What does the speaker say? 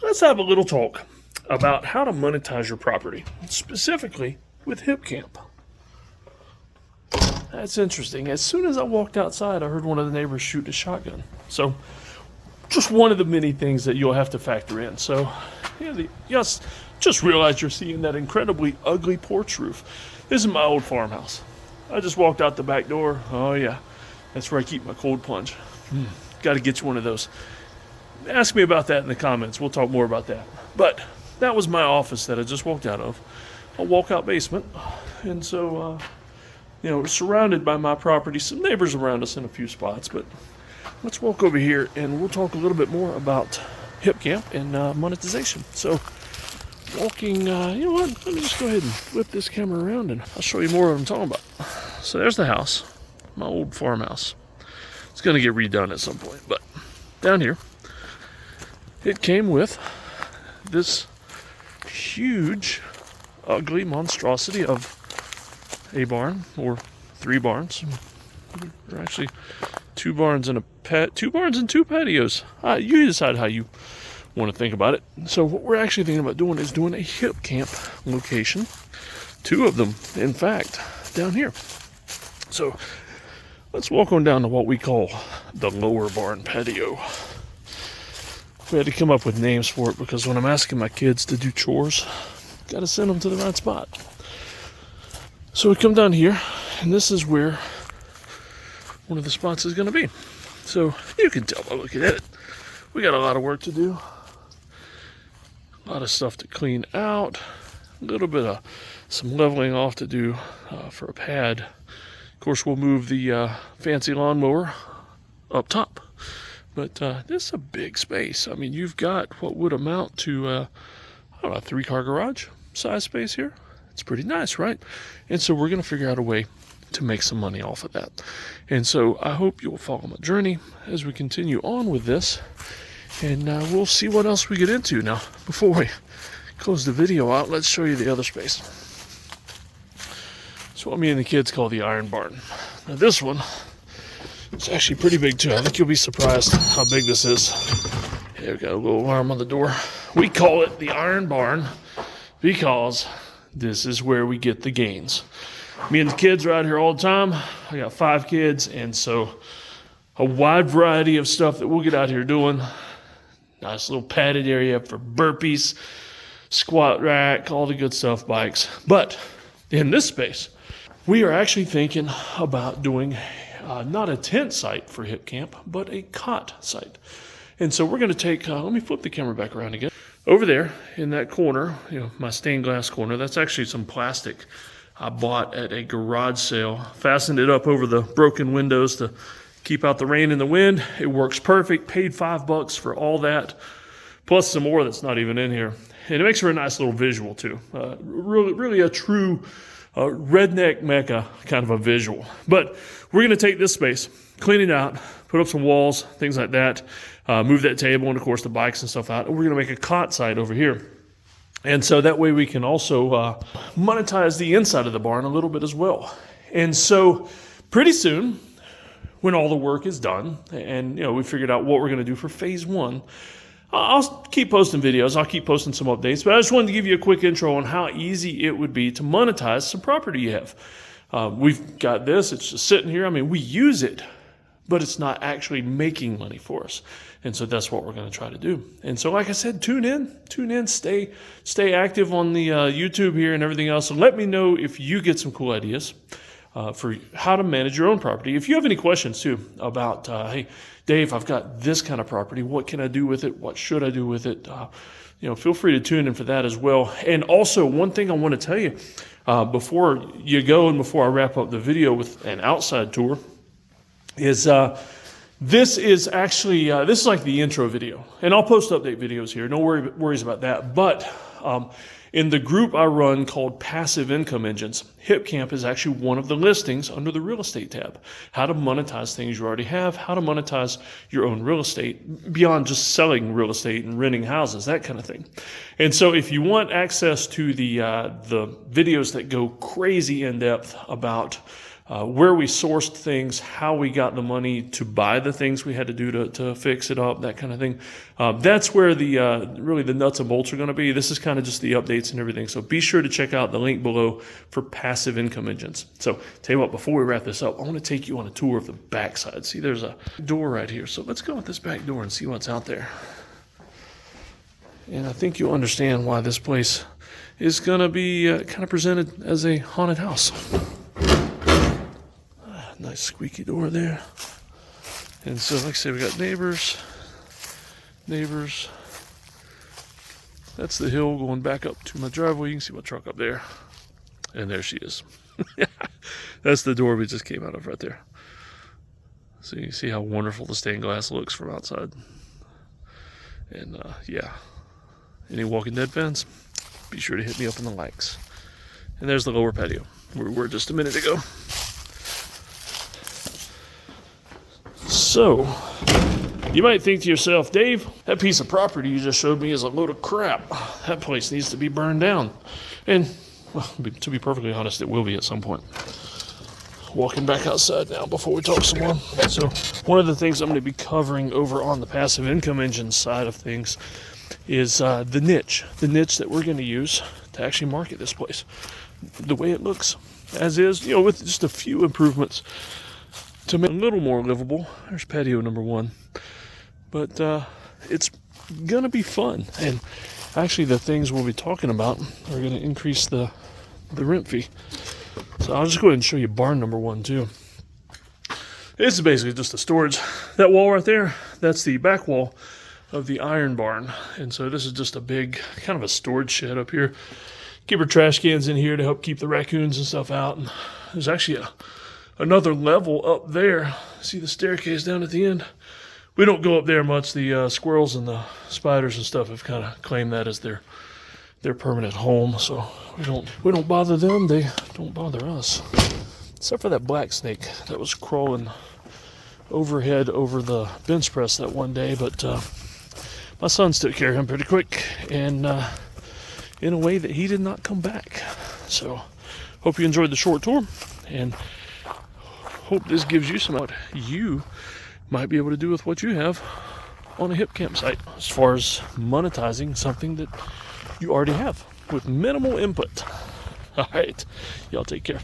let's have a little talk about how to monetize your property, specifically with Hipcamp. That's interesting. As soon as I walked outside, I heard one of the neighbors shoot a shotgun. So, just one of the many things that you'll have to factor in. So, yes, just realize you're seeing that incredibly ugly porch roof. This is my old farmhouse. I just walked out the back door. Oh yeah, that's where I keep my cold plunge. Got to get you one of those. Ask me about that in the comments. We'll talk more about that. But that was my office that I just walked out of. A walkout basement. And so, we're surrounded by my property. Some neighbors around us in a few spots. But let's walk over here and we'll talk a little bit more about Hipcamp and monetization. So, walking, you know what? Let me just go ahead and flip this camera around and I'll show you more of what I'm talking about. So there's the house, my old farmhouse. It's going to get redone at some point, but down here, it came with this huge, ugly monstrosity of a barn, or 3 barns. Or actually, 2 barns and 2 barns and 2 patios. You decide how you want to think about it. So what we're actually thinking about doing is doing a Hipcamp location. 2 of them, in fact, down here. So let's walk on down to what we call the lower barn patio. We had to come up with names for it because when I'm asking my kids to do chores, got to send them to the right spot. So we come down here, and this is where one of the spots is going to be. So you can tell by looking at it, we got a lot of work to do. A lot of stuff to clean out. A little bit of some leveling off to do for a pad. Of course, we'll move the fancy lawnmower up top. But this is a big space. I mean, you've got what would amount to, I don't know, a 3-car garage size space here. It's pretty nice, right? And so we're going to figure out a way to make some money off of that. And so I hope you'll follow my journey as we continue on with this. And we'll see what else we get into. Now, before we close the video out, let's show you the other space. It's what me and the kids call the iron barn. Now this one, it's actually pretty big too. I think you'll be surprised how big this is. Yeah, we've got a little alarm on the door. We call it the iron barn because this is where we get the gains. Me and the kids are out here all the time. I got 5 kids, and so a wide variety of stuff that we'll get out here doing. Nice little padded area for burpees, squat rack, all the good stuff, bikes. But in this space, we are actually thinking about doing not a tent site for Hipcamp, but a cot site. And so we're going to take, let me flip the camera back around again. Over there in that corner, my stained glass corner, that's actually some plastic I bought at a garage sale. Fastened it up over the broken windows to keep out the rain and the wind. It works perfect. Paid $5 for all that, plus some more that's not even in here. And it makes for a nice little visual too. Really a true redneck mecca kind of a visual. But we're going to take this space, clean it out, put up some walls, things like that, move that table and of course the bikes and stuff out. And we're going to make a cot site over here. And so that way we can also monetize the inside of the barn a little bit as well. And so pretty soon, when all the work is done and we figured out what we're going to do for phase 1, I'll keep posting videos. I'll keep posting some updates. But I just wanted to give you a quick intro on how easy it would be to monetize some property you have. We've got this. It's just sitting here. I mean, we use it, but it's not actually making money for us. And so that's what we're going to try to do. And so, like I said, tune in, stay active on the YouTube here and everything else. And let me know if you get some cool ideas for how to manage your own property. If you have any questions too about, hey, Dave, I've got this kind of property. What can I do with it? What should I do with it? Feel free to tune in for that as well. And also, one thing I want to tell you before you go and before I wrap up the video with an outside tour is this is actually, this is like the intro video. And I'll post update videos here. No worries about that. But in the group I run called Passive Income Engines, Hipcamp is actually one of the listings under the real estate tab. How to monetize things you already have, how to monetize your own real estate beyond just selling real estate and renting houses, that kind of thing. And so if you want access to the videos that go crazy in depth about where we sourced things, how we got the money to buy the things we had to do to fix it up, that kind of thing. That's where the really the nuts and bolts are going to be. This is kind of just the updates and everything. So be sure to check out the link below for passive income engines. So tell you what, before we wrap this up, I want to take you on a tour of the backside. See, there's a door right here. So let's go with this back door and see what's out there. And I think you'll understand why this place is going to be kind of presented as a haunted house. Nice squeaky door there. And so, like I said, we got neighbors. That's the hill going back up to my driveway. You can see my truck up there. And there she is. That's the door we just came out of right there. So you can see how wonderful the stained glass looks from outside. And yeah, any Walking Dead fans, be sure to hit me up in the likes. And there's the lower patio where we were just a minute ago. So, you might think to yourself, Dave, that piece of property you just showed me is a load of crap. That place needs to be burned down. And, well, to be perfectly honest, it will be at some point. Walking back outside now before we talk some more. So, one of the things I'm going to be covering over on the passive income engine side of things is the niche that we're going to use to actually market this place. The way it looks, as is, with just a few improvements to make it a little more livable. There's patio number 1. But it's going to be fun. And actually the things we'll be talking about are going to increase the rent fee. So I'll just go ahead and show you barn number 1 too. It's basically just a storage. That wall right there, that's the back wall of the iron barn. And so this is just a big, kind of a storage shed up here. Keep our trash cans in here to help keep the raccoons and stuff out. And there's actually another level up there. See the staircase down at the end? We don't go up there much. The squirrels and the spiders and stuff have kind of claimed that as their permanent home. So we don't bother them. They don't bother us. Except for that black snake that was crawling overhead over the bench press that one day. But my sons took care of him pretty quick, and in a way that he did not come back. So hope you enjoyed the short tour, and hope this gives you some what you might be able to do with what you have on a Hipcamp site as far as monetizing something that you already have with minimal input. All right, y'all take care.